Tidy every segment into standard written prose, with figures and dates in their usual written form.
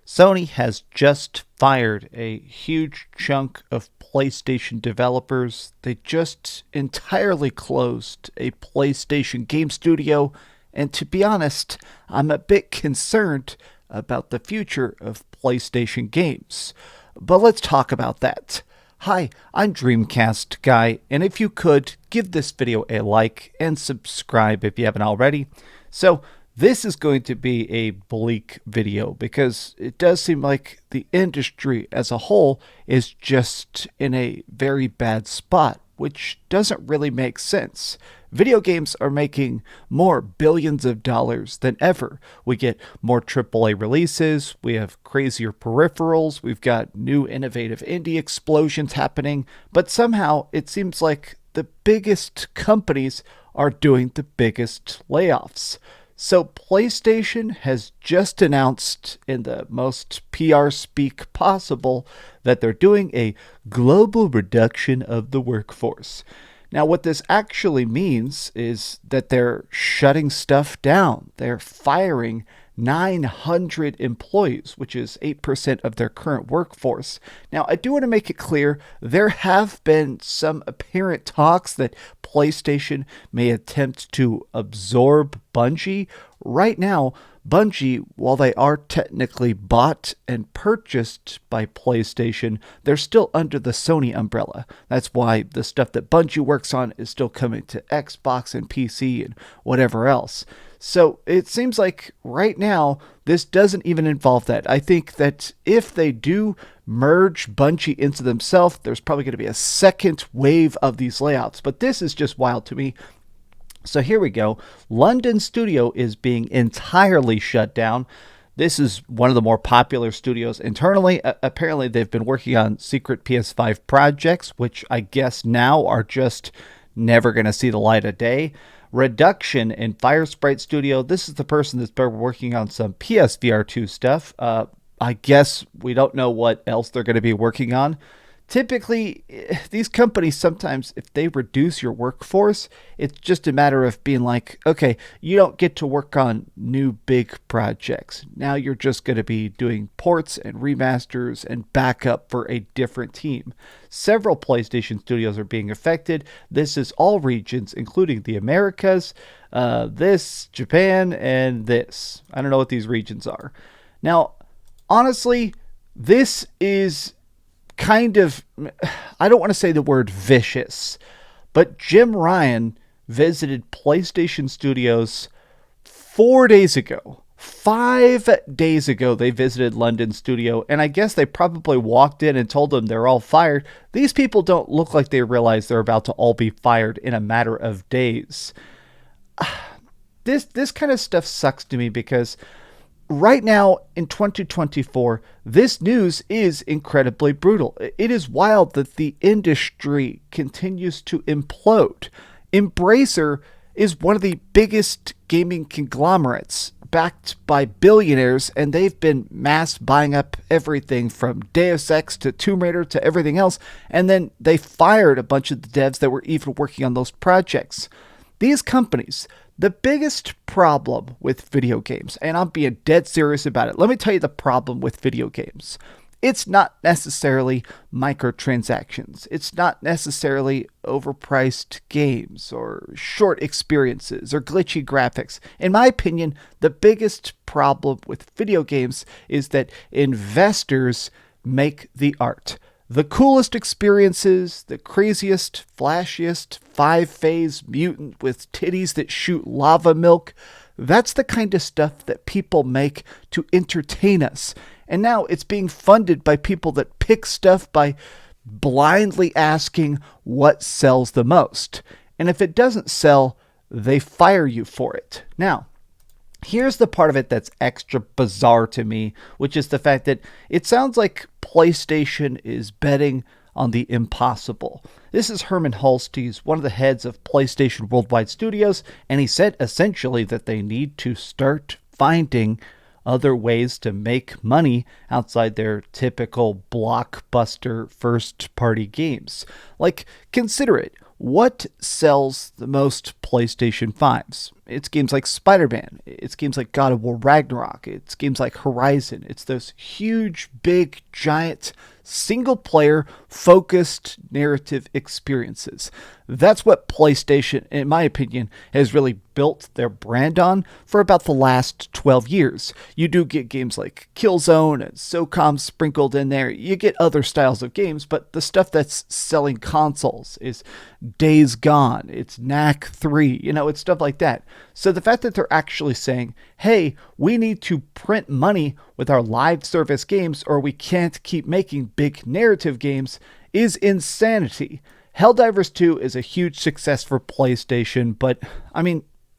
Sony has just fired a huge chunk of PlayStation developers. They just entirely closed a PlayStation game studio, and to be honest, I'm a bit concerned about the future of PlayStation games. But let's talk about that. Hi, I'm DreamcastGuy, and if you could, give this video a like and subscribe if you haven't already. So, this is going to be a bleak video because it does seem like the industry as a whole is just in a very bad spot, which doesn't really make sense. Video games are making more billions of dollars than ever. We get more AAA releases, we have crazier peripherals, we've got new innovative indie explosions happening, but somehow it seems like the biggest companies are doing the biggest layoffs. So PlayStation has just announced in the most PR speak possible that they're doing a global reduction of the workforce. Now, what this actually means is that they're shutting stuff down. They're firing 900 employees, which is 8% of their current workforce. Now, I do want to make it clear there have been some apparent talks that PlayStation may attempt to absorb Bungie. Right now, Bungie, while they are technically bought and purchased by PlayStation, they're still under the Sony umbrella. That's why the stuff that Bungie works on is still coming to Xbox and PC and whatever else. So it seems like right now, this doesn't even involve that. I think that if they do merge Bungie into themselves, there's probably going to be a second wave of these layouts. But this is just wild to me. So here we go. London Studio is being entirely shut down. This is one of the more popular studios internally. Apparently, they've been working on secret PS5 projects, which I guess now are just never going to see the light of day. Reduction in Firesprite Studio. This is the person that's been working on some PSVR 2 stuff. I guess we don't know what else they're going to be working on. Typically, these companies sometimes, if they reduce your workforce, it's just a matter of being like, okay, you don't get to work on new big projects. Now you're just going to be doing ports and remasters and backup for a different team. Several PlayStation studios are being affected. This is all regions, including the Americas, this, Japan, and this. I don't know what these regions are. Now, honestly, this is kind of, I don't want to say the word vicious, but Jim Ryan visited PlayStation Studios 4 days ago. 5 days ago, they visited London Studio, and I guess they probably walked in and told them they're all fired. These people don't look like they realize they're about to all be fired in a matter of days. This kind of stuff sucks to me because right now in 2024, this news is incredibly brutal. It is wild that the industry continues to implode. Embracer is one of the biggest gaming conglomerates backed by billionaires, and they've been mass buying up everything from Deus Ex to Tomb Raider to everything else, and then they fired a bunch of the devs that were even working on those projects. These companies, the biggest problem with video games, and I'm being dead serious about it. Let me tell you the problem with video games. It's not necessarily microtransactions. It's not necessarily overpriced games or short experiences or glitchy graphics. In my opinion, the biggest problem with video games is that investors make the art. The coolest experiences, the craziest, flashiest, 5-phase mutant with titties that shoot lava milk, that's the kind of stuff that people make to entertain us. And now it's being funded by people that pick stuff by blindly asking what sells the most. And if it doesn't sell, they fire you for it. Now, here's the part of it that's extra bizarre to me, which is the fact that it sounds like PlayStation is betting on the impossible. This is Herman Hulst, one of the heads of PlayStation Worldwide Studios, and he said essentially that they need to start finding other ways to make money outside their typical blockbuster first-party games. Like, consider it. What sells the most PlayStation 5s? It's games like Spider-Man. It's games like God of War Ragnarok. It's games like Horizon. It's those huge, big, giant, single-player, focused narrative experiences. That's what PlayStation, in my opinion, has really built their brand on for about the last 12 years. You do get games like Killzone and SOCOM sprinkled in there. You get other styles of games, but the stuff that's selling consoles is Days Gone, it's Knack 3, it's stuff like that. So the fact that they're actually saying, hey, we need to print money with our live service games or we can't keep making big narrative games is insanity. Helldivers 2 is a huge success for PlayStation, but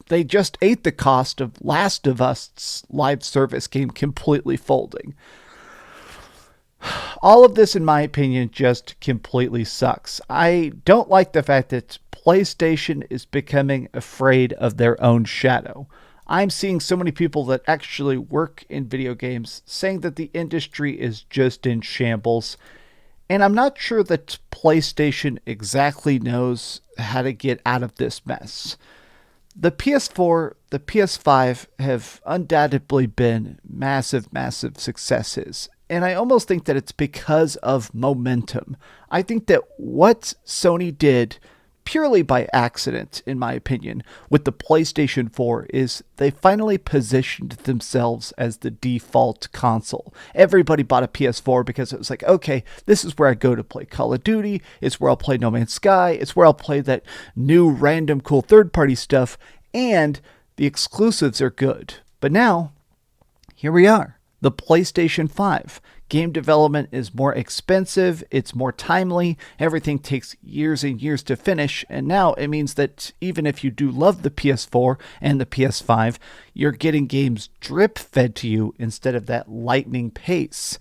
they just ate the cost of Last of Us live service game completely folding. All of this, in my opinion, just completely sucks. I don't like the fact that PlayStation is becoming afraid of their own shadow. I'm seeing so many people that actually work in video games saying that the industry is just in shambles. And I'm not sure that PlayStation exactly knows how to get out of this mess. The PS4, the PS5 have undoubtedly been massive, massive successes. And I almost think that it's because of momentum. I think that what Sony did purely by accident, in my opinion, with the PlayStation 4 is they finally positioned themselves as the default console. Everybody bought a PS4 because it was like, okay, this is where I go to play Call of Duty. It's where I'll play No Man's Sky. It's where I'll play that new random cool third-party stuff. And the exclusives are good. But now, here we are. The PlayStation 5. Game development is more expensive, it's more timely, everything takes years and years to finish, and now it means that even if you do love the PS4 and the PS5, you're getting games drip-fed to you instead of that lightning pace.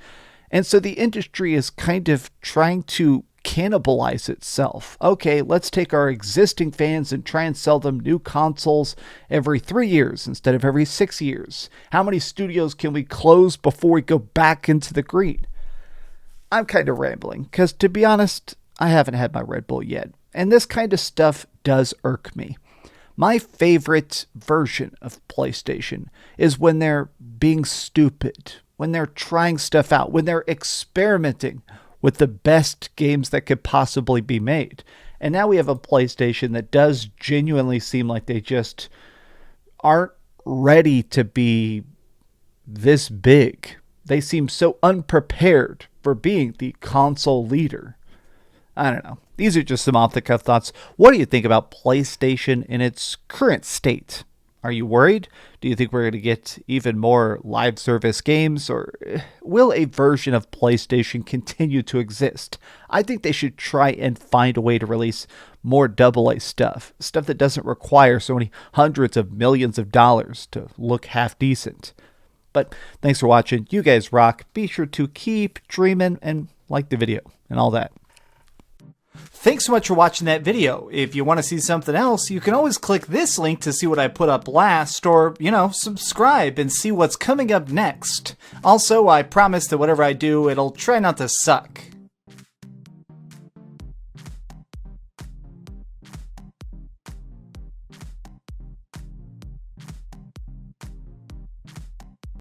And so the industry is kind of trying to cannibalize itself. Okay, let's take our existing fans and try and sell them new consoles every 3 years instead of every 6 years. How many studios can we close before we go back into the green? I'm kind of rambling because, to be honest, I haven't had my Red Bull yet, and this kind of stuff does irk me. My favorite version of PlayStation is when they're being stupid, when they're trying stuff out, when they're experimenting with the best games that could possibly be made. And now we have a PlayStation that does genuinely seem like they just aren't ready to be this big. They seem so unprepared for being the console leader. I don't know. These are just some off-the-cuff thoughts. What do you think about PlayStation in its current state? Are you worried? Do you think we're going to get even more live service games, or will a version of PlayStation continue to exist? I think they should try and find a way to release more AA stuff that doesn't require so many hundreds of millions of dollars to look half decent. But thanks for watching. You guys rock. Be sure to keep dreaming and like the video and all that. Thanks so much for watching that video. If you want to see something else, you can always click this link to see what I put up last, or, subscribe and see what's coming up next. Also, I promise that whatever I do, it'll try not to suck.